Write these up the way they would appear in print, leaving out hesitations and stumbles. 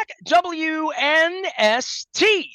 back. WNST,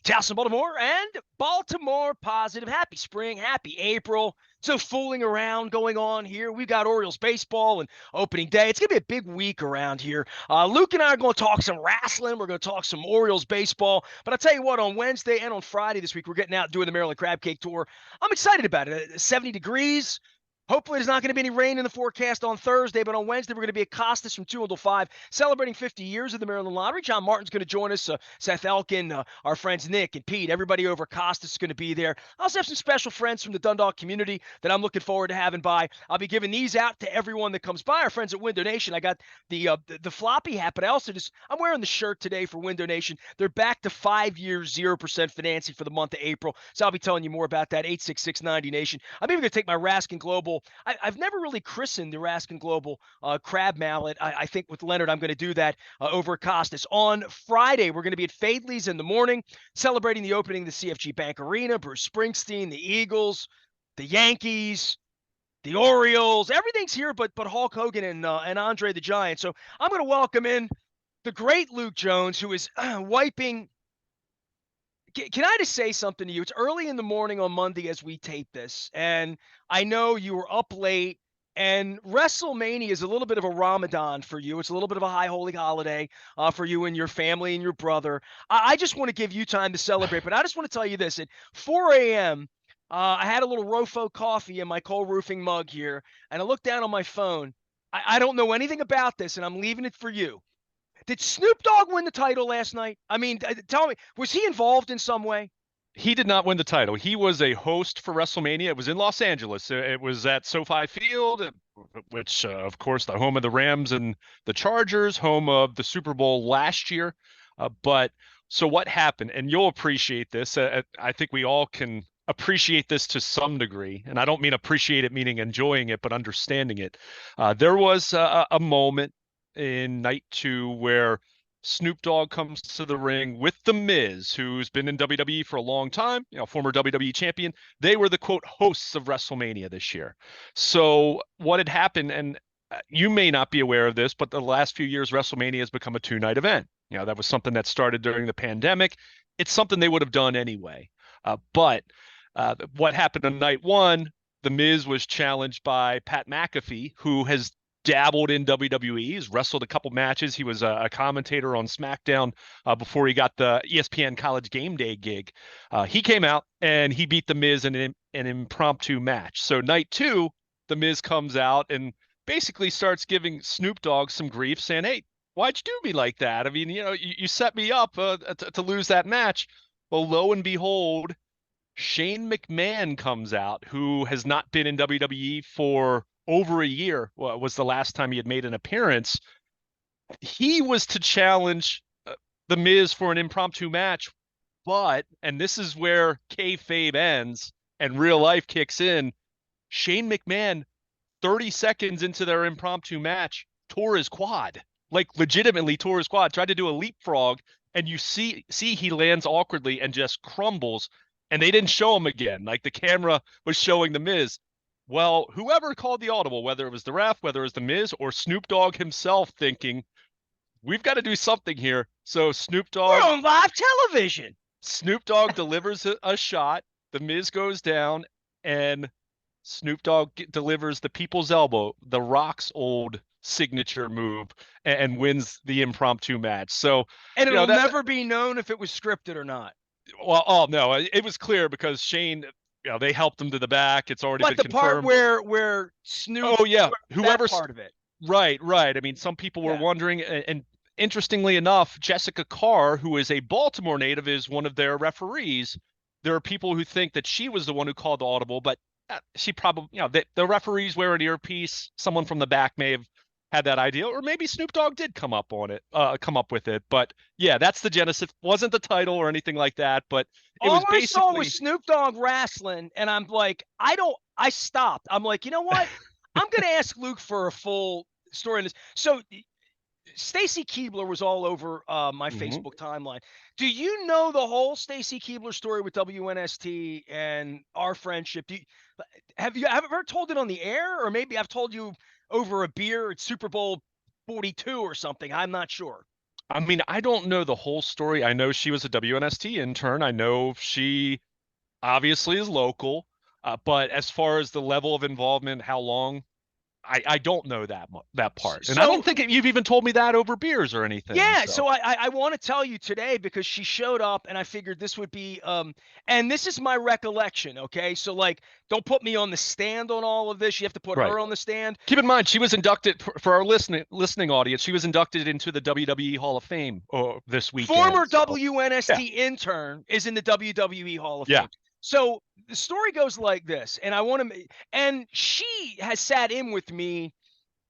Towson, Baltimore, and Baltimore Positive. Happy spring, happy April. So fooling around going on here. We've got Orioles baseball and opening day. It's going to be a big week around here. Luke and I are going to talk some wrestling. We're going to talk some Orioles baseball. But I'll tell you what, on Wednesday and on Friday this week, we're getting out doing the Maryland Crab Cake Tour. I'm excited about it. 70 degrees. Hopefully, there's not going to be any rain in the forecast on Thursday, but on Wednesday, we're going to be at Costas from 2 until 5, celebrating 50 years of the Maryland Lottery. John Martin's going to join us, Seth Elkin, our friends Nick and Pete, everybody over at Costas is going to be there. I also have some special friends from the Dundalk community that I'm looking forward to having by. I'll be giving these out to everyone that comes by. Our friends at Window Nation. I got the floppy hat, but I also I'm wearing the shirt today for Window Nation. They're back to 5 years, 0% financing for the month of April. So I'll be telling you more about that, 866-90Nation. I'm even going to take my Raskin Global. I've never really christened the Raskin Global crab mallet. I think with Leonard, I'm going to do that over at Costas. On Friday, we're going to be at Fadley's in the morning, celebrating the opening of the CFG Bank Arena, Bruce Springsteen, the Eagles, the Yankees, the Orioles. Everything's here but Hulk Hogan and Andre the Giant. So I'm going to welcome in the great Luke Jones, who is wiping. Can I just say something to you? It's early in the morning on Monday as we tape this, and I know you were up late, and WrestleMania is a little bit of a Ramadan for you. It's a little bit of a high holy holiday for you and your family and your brother. I just want to give you time to celebrate, but I just want to tell you this. At 4 a.m., I had a little Rofo coffee in my Cole Roofing mug here, and I looked down on my phone. I don't know anything about this, and I'm leaving it for you. Did Snoop Dogg win the title last night? I mean, tell me, was he involved in some way? He did not win the title. He was a host for WrestleMania. It was in Los Angeles. It was at SoFi Field, which, of course, the home of the Rams and the Chargers, home of the Super Bowl last year. But so what happened? And you'll appreciate this. I think we all can appreciate this to some degree. And I don't mean appreciate it meaning enjoying it, but understanding it. There was a moment in night 2 where Snoop Dogg comes to the ring with The Miz, who's been in WWE for a long time, former WWE champion. They were the quote hosts of WrestleMania this year. So what had happened, and you may not be aware of this, but the last few years, WrestleMania has become a 2-night event. That was something that started during the pandemic. It's something they would have done anyway. But what happened on night 1, The Miz was challenged by Pat McAfee, who has dabbled in WWE. He's wrestled a couple matches. He was a commentator on SmackDown before he got the ESPN College Game Day gig. He came out and he beat The Miz in an impromptu match. So night 2, The Miz comes out and basically starts giving Snoop Dogg some grief, saying, "Hey, why'd you do me like that? I mean, you set me up to lose that match." Well, lo and behold, Shane McMahon comes out, who has not been in WWE for over a year. Was the last time he had made an appearance. He was to challenge The Miz for an impromptu match, but, and this is where kayfabe ends and real life kicks in, Shane McMahon, 30 seconds into their impromptu match, tore his quad. Like legitimately tore his quad, tried to do a leapfrog, and you see he lands awkwardly and just crumbles, and they didn't show him again. Like the camera was showing The Miz. Well, whoever called the audible, whether it was the ref, whether it was The Miz, or Snoop Dogg himself thinking, we've got to do something here. So We're on live television. Snoop Dogg delivers a shot. The Miz goes down, and Snoop Dogg delivers the people's elbow, The Rock's old signature move, and wins the impromptu match. So, and it'll never be known if it was scripted or not. Well, oh no, it was clear because Shane, they helped him to the back. It's already been confirmed. But the part where Snoop. Oh yeah, whoever part of it. Right. I mean, some people were wondering, and interestingly enough, Jessica Carr, who is a Baltimore native, is one of their referees. There are people who think that she was the one who called the audible, but she probably, the referees wear an earpiece. Someone from the back may have had that idea, or maybe Snoop Dogg did come up with it. But yeah, that's the genesis. It wasn't the title or anything like that, but it was basically. All I saw was Snoop Dogg wrestling, and I'm like, I stopped. I'm like, you know what? I'm going to ask Luke for a full story on this. So Stacy Keibler was all over my Facebook timeline. Do you know the whole Stacy Keibler story with WNST and our friendship? Have you ever told it on the air, or maybe I've told you over a beer at Super Bowl 42 or something? I'm not sure. I mean, I don't know the whole story. I know she was a WNST intern. I know she obviously is local, but as far as the level of involvement, how long, I don't know that part. And I So don't think you've even told me that over beers or anything. yeah, So so I want to tell you today because she showed up and I figured this would be and this is my recollection, okay? So like don't put me on the stand on all of this. You have to put right. her on the stand. Keep in mind, she was inducted for our listening audience. She was inducted into the WWE Hall of Fame this weekend. Former So yeah, WNST intern is in the WWE Hall of yeah. Fame. So the story goes like this, and I want to and she has sat in with me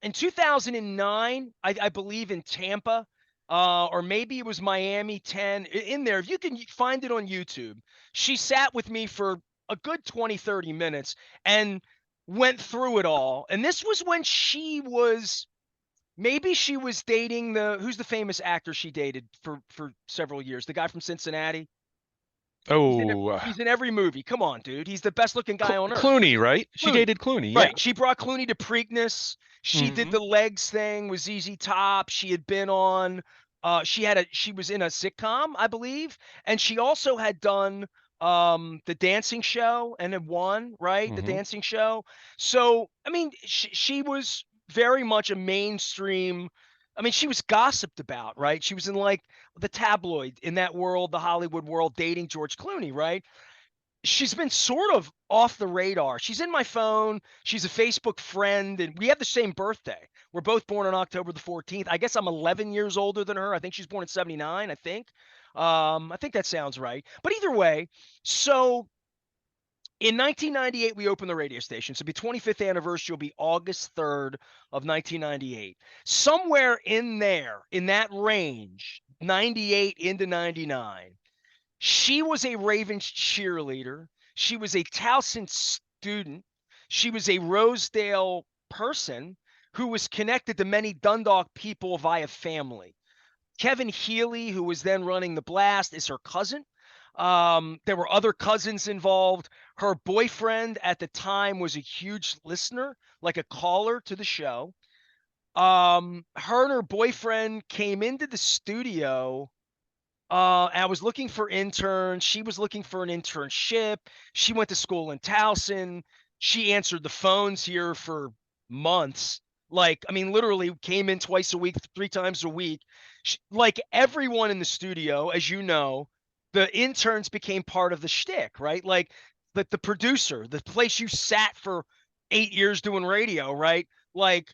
in 2009, I believe in Tampa, or maybe it was Miami 10. In there, if you can find it on YouTube, she sat with me for a good 20, 30 minutes and went through it all. And this was when maybe she was dating who's the famous actor she dated for several years? The guy from Cincinnati. He's in Oh, he's in every movie. Come on, dude. He's the best looking guy on earth. Clooney, right? She Clooney. dated Clooney. Yeah. Right. She brought Clooney to Preakness. She did Hmm. the legs thing with ZZ Top. She had been on she was in a sitcom, I believe, and she also had done the dancing show and had won, right? The Hmm. dancing show. So, I mean, she was very much a mainstream. I mean, she was gossiped about, right? She was in like the tabloid in that world, the Hollywood world, dating George Clooney, right? She's been sort of off the radar. She's in my phone. She's a Facebook friend, and we have the same birthday. We're both born on October the 14th. I guess I'm 11 years older than her. I think she's born in 79, I think. I think that sounds right. But either way, so in 1998, we opened the radio station. So the 25th anniversary will be August 3rd of 1998. Somewhere in there, in that range, 98 into 99, she was a Ravens cheerleader. She was a Towson student. She was a Rosedale person who was connected to many Dundalk people via family. Kevin Healy, who was then running the Blast, is her cousin. There were other cousins involved. Her boyfriend at the time was a huge listener, like a caller to the show. Her and her boyfriend came into the studio. I was looking for interns. She was looking for an internship. She went to school in Towson. She answered the phones here for months. Like, I mean, literally came in twice a week, three times a week. Like everyone in the studio, as you know, the interns became part of the shtick, right? Like the producer, the place you sat for 8 years doing radio, right? Like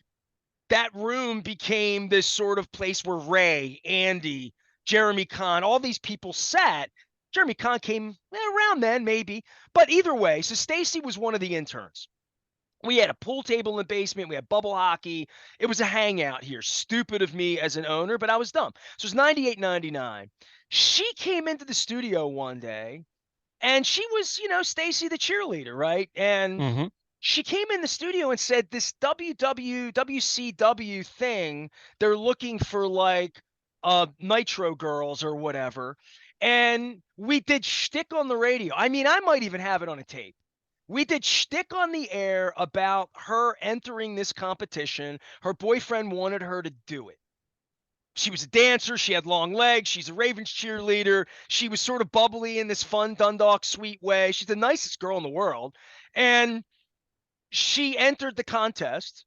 that room became this sort of place where Ray, Andy, Jeremy Kahn, all these people sat. Jeremy Kahn came around then, maybe. But either way, so Stacy was one of the interns. We had a pool table in the basement. We had bubble hockey. It was a hangout here. Stupid of me as an owner, but I was dumb. So it was 98, 99. She came into the studio one day and she was, Stacy the cheerleader, right? And Hmm. she came in the studio and said this WCW thing, they're looking for like Nitro girls or whatever. And we did shtick on the radio. I mean, I might even have it on a tape. We did shtick on the air about her entering this competition. Her boyfriend wanted her to do it. She was a dancer. She had long legs. She's a Ravens cheerleader. She was sort of bubbly in this fun Dundalk sweet way. She's the nicest girl in the world. And she entered the contest.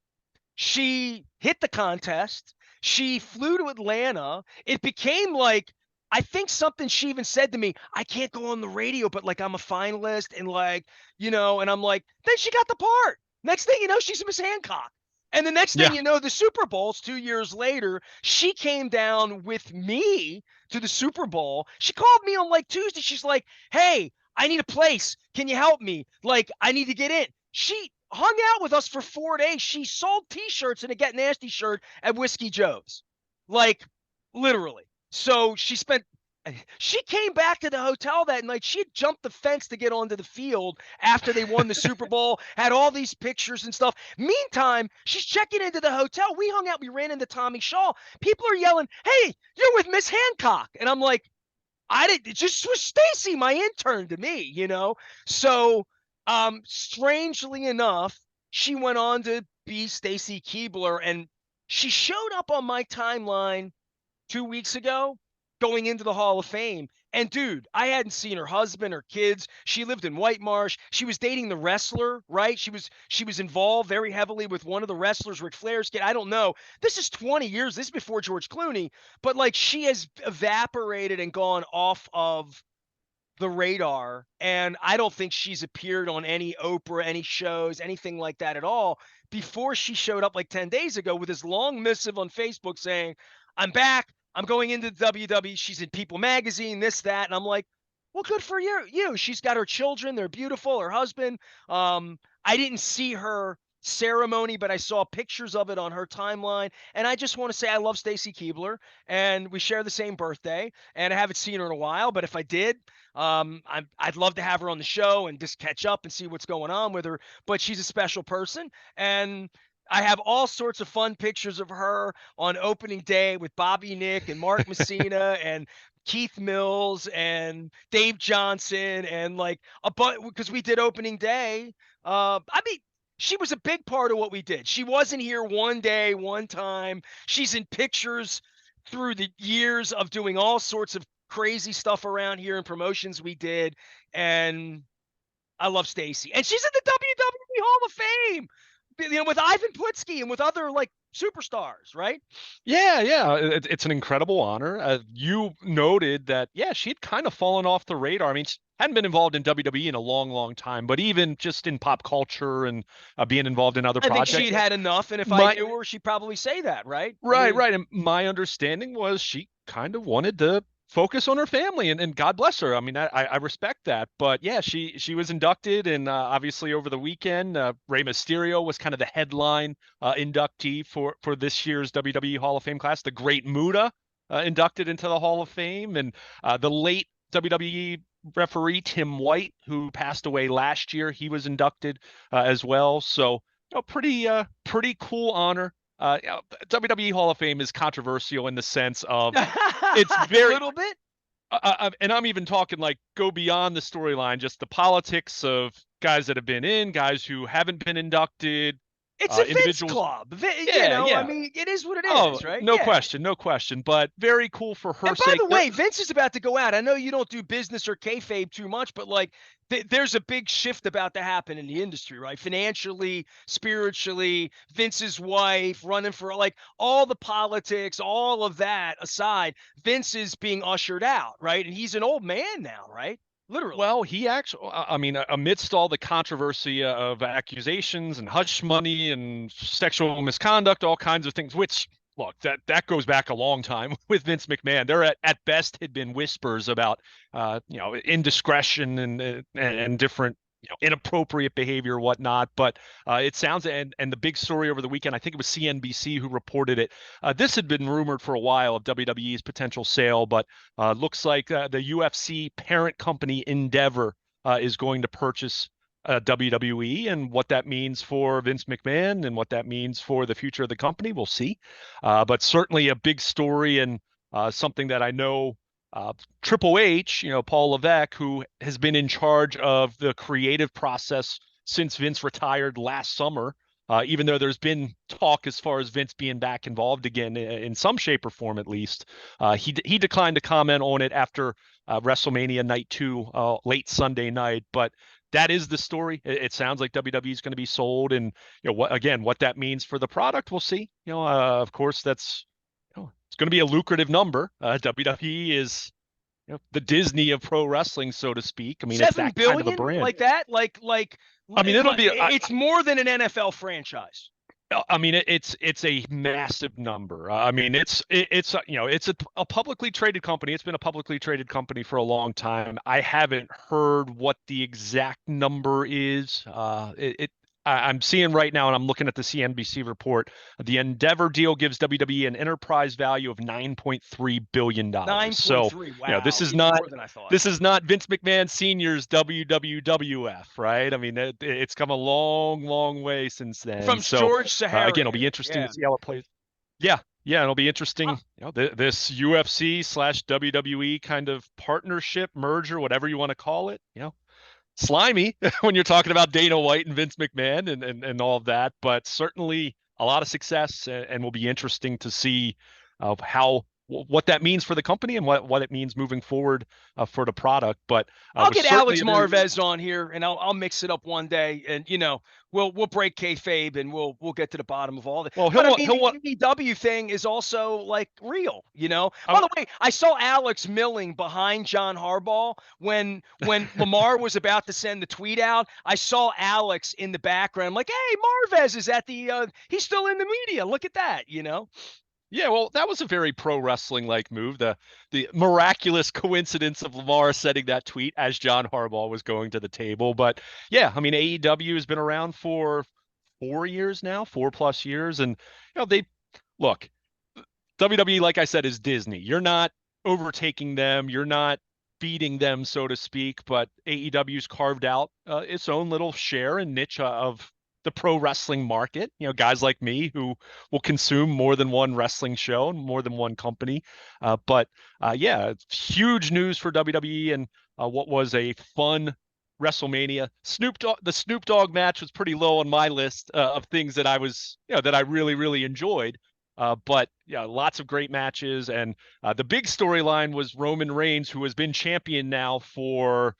She hit the contest. She flew to Atlanta. It became like, I think something she even said to me, I can't go on the radio, but like I'm a finalist and like, and I'm like, then she got the part. Next thing you know, she's Miss Hancock. And the next thing Yeah. you know, the Super Bowl's 2 years later. She came down with me to the Super Bowl. She called me on like Tuesday. She's like, hey, I need a place. Can you help me? Like, I need to get in. She hung out with us for 4 days. She sold T-shirts and a Get Nasty shirt at Whiskey Joe's, like literally. So she came back to the hotel that night. She had jumped the fence to get onto the field after they won the Super Bowl, had all these pictures and stuff. Meantime, she's checking into the hotel. We hung out. We ran into Tommy Shaw. People are yelling, hey, you're with Miss Hancock. And I'm like, it just was Stacy, my intern to me. So strangely enough, she went on to be Stacy Keibler and she showed up on my timeline 2 weeks ago, going into the Hall of Fame. And dude, I hadn't seen her husband or kids. She lived in White Marsh. She was dating the wrestler, right? She was involved very heavily with one of the wrestlers, Ric Flair's kid. I don't know. This is 20 years. This is before George Clooney, but like she has evaporated and gone off of the radar. And I don't think she's appeared on any Oprah, any shows, anything like that at all before she showed up like 10 days ago with this long missive on Facebook saying, I'm back. I'm going into the WWE. She's in People Magazine, this, that. And I'm like, well, good for you. She's got her children. They're beautiful. Her husband. I didn't see her ceremony, but I saw pictures of it on her timeline. And I just want to say I love Stacy Keibler, and we share the same birthday. And I haven't seen her in a while, but if I did, I'd love to have her on the show and just catch up and see what's going on with her. But she's a special person, and I have all sorts of fun pictures of her on opening day with Bobby Nick and Mark Messina and Keith Mills and Dave Johnson and like a bunch because we did opening day. I mean, she was a big part of what we did. She wasn't here one day, one time. She's in pictures through the years of doing all sorts of crazy stuff around here and promotions we did. And I love Stacy. And she's in the WWE Hall of Fame, with Ivan Putski and with other like superstars, right? Yeah. It's an incredible honor. You noted that, yeah, she'd kind of fallen off the radar. I mean, she hadn't been involved in WWE in a long, long time, but even just in pop culture and being involved in other I think projects. she'd had enough, and if I knew her, she'd probably say that, right? Right. And my understanding was she kind of wanted to focus on her family, and God bless her. I mean, I respect that. But yeah, she was inducted, and obviously over the weekend, Rey Mysterio was kind of the headline inductee for this year's WWE Hall of Fame class. The Great Muta inducted into the Hall of Fame, and the late WWE referee Tim White, who passed away last year, he was inducted as well. So, pretty cool honor. WWE Hall of Fame is controversial in the sense of it's very a little bit. And I'm even talking like go beyond the storyline, just the politics of guys that have been in, guys who haven't been inducted. It's a Vince individuals. club. Yeah. I mean, it is what it Oh, is, right? no Yeah. question. But very cool for her And by sake. the way, Vince is about to go out. I know you don't do business or kayfabe too much, but like there's a big shift about to happen in the industry, right? Financially, spiritually, Vince's wife running for like all the politics, all of that aside, Vince is being ushered out, right? And he's an old man now, right? Literally. Well, he actually, I mean, amidst all the controversy of accusations and hush money and sexual misconduct, all kinds of things, which look, that goes back a long time with Vince McMahon. There at best had been whispers about indiscretion and different inappropriate behavior, whatnot. But it sounds and the big story over the weekend, I think it was CNBC who reported it. This had been rumored for a while of WWE's potential sale, but looks like the UFC parent company Endeavor is going to purchase WWE, and what that means for Vince McMahon and what that means for the future of the company, we'll see. But certainly a big story and something that I know Triple H, Paul Levesque, who has been in charge of the creative process since Vince retired last summer, even though there's been talk as far as Vince being back involved again in some shape or form, at least. He declined to comment on it after WrestleMania Night 2, late Sunday night. But that is the story. It sounds like WWE is going to be sold, and what that means for the product, we'll see. Of course, that's it's going to be a lucrative number. WWE is the Disney of pro wrestling, so to speak. I mean, it's that kind of a brand. Like that, I mean, it'll be. It's more than an NFL franchise. I mean, it's a massive number. I mean, it's a publicly traded company. It's been a publicly traded company for a long time. I haven't heard what the exact number is. I'm seeing right now, and I'm looking at the CNBC report. The Endeavor deal gives WWE an enterprise value of $9.3 billion. 9.3. Wow. This is even not more than I thought. This is not Vince McMahon Senior's WWF, right? I mean, it's come a long, long way since then. From George Sahara. Again, it'll be interesting to see how it plays. Yeah, it'll be interesting. This UFC / WWE kind of partnership, merger, whatever you want to call it. Slimy when you're talking about Dana White and Vince McMahon and all of that, but certainly a lot of success, and will be interesting to see how what that means for the company and what it means moving forward for the product. But I'll was get certainly Alex a very Marvez on here, and I'll mix it up one day, and we'll break kayfabe, and we'll get to the bottom of all that. well. But I mean, He'll the want. AEW thing is also like real. I, By the way, I saw Alex milling behind John Harbaugh when Lamar was about to send the tweet out. I saw Alex in the background, I'm like, hey, Marvez is at the. He's still in the media. Look at that. Yeah, well, that was a very pro wrestling like move. The miraculous coincidence of Lamar setting that tweet as John Harbaugh was going to the table. But yeah, I mean AEW has been around for 4 years now, 4+ years, and they look, WWE, like I said, is Disney. You're not overtaking them. You're not beating them, so to speak. But AEW's carved out its own little share and niche of the pro wrestling market. Guys like me who will consume more than one wrestling show and more than one company. But yeah, it's huge news for WWE and what was a fun WrestleMania. The Snoop Dogg match was pretty low on my list of things that that I really, really enjoyed. But yeah, lots of great matches. And the big storyline was Roman Reigns, who has been champion now for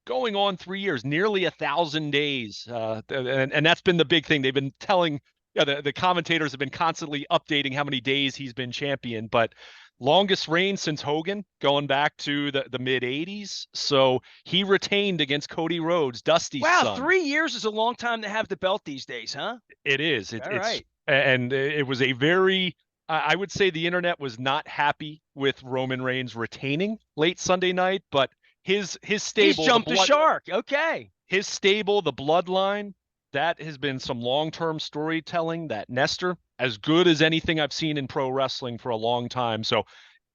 going on 3 years, nearly 1,000 days. And that's been the big thing. They've been telling, the commentators have been constantly updating how many days he's been champion, but longest reign since Hogan, going back to the mid 80s. So he retained against Cody Rhodes, Dusty's Wow, son. 3 years is a long time to have the belt these days, huh? It is. All It's right. and it was a very. I would say the internet was not happy with Roman Reigns retaining late Sunday night, but his He's stable, jumped the shark. Okay. the bloodline, that has been some long-term storytelling. That Nestor, as good as anything I've seen in pro wrestling for a long time. So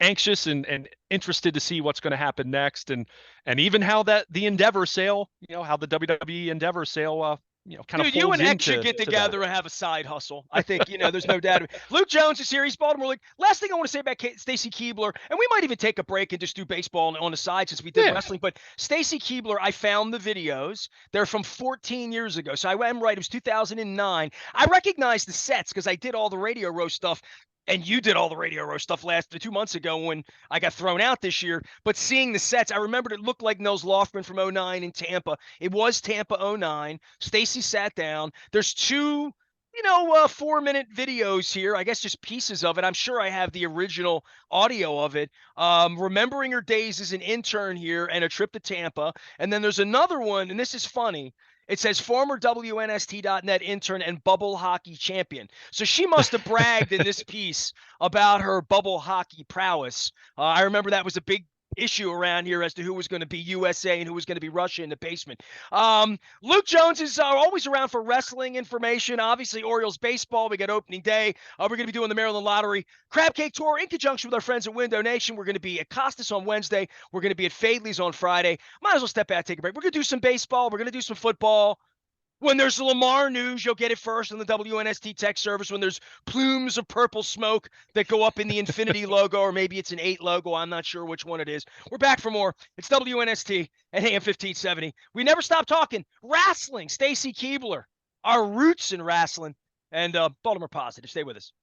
anxious and interested to see what's going to happen next, and even how that the Endeavor sale, how the WWE Endeavor sale, kind of Dude, you folds and X should into get to that. together and have a side hustle. I think, there's no doubt. Luke Jones is here. He's Baltimore League. Last thing I want to say about Stacy Keibler, and we might even take a break and just do baseball on the side since we did Yeah. wrestling, but Stacy Keibler, I found the videos. They're from 14 years ago. So I am right. It was 2009. I recognize the sets because I did all the Radio Row stuff. And you did all the Radio Row stuff 2 months ago when I got thrown out this year. But seeing the sets, I remembered it looked like Nels Lofgren from '09 in Tampa. It was Tampa '09. Stacy sat down. There's two, 4-minute videos here. I guess just pieces of it. I'm sure I have the original audio of it. Remembering her days as an intern here and a trip to Tampa. And then there's another one, and this is funny. It says former WNST.net intern and bubble hockey champion. So she must have bragged in this piece about her bubble hockey prowess. I remember that was a big issue around here as to who was going to be USA and who was going to be Russia in the basement. Luke Jones is always around for wrestling information. Obviously, Orioles baseball. We got opening day. We're going to be doing the Maryland Lottery Crab Cake Tour in conjunction with our friends at Window Nation. We're going to be at Costas on Wednesday. We're going to be at Fadley's on Friday. Might as well step out, take a break. We're going to do some baseball. We're going to do some football. When there's Lamar news, you'll get it first on the WNST tech service. When there's plumes of purple smoke that go up in the Infinity logo, or maybe it's an 8 logo. I'm not sure which one it is. We're back for more. It's WNST at AM 1570. We never stop talking wrestling. Stacy Keibler, our roots in wrestling, and Baltimore Positive. Stay with us.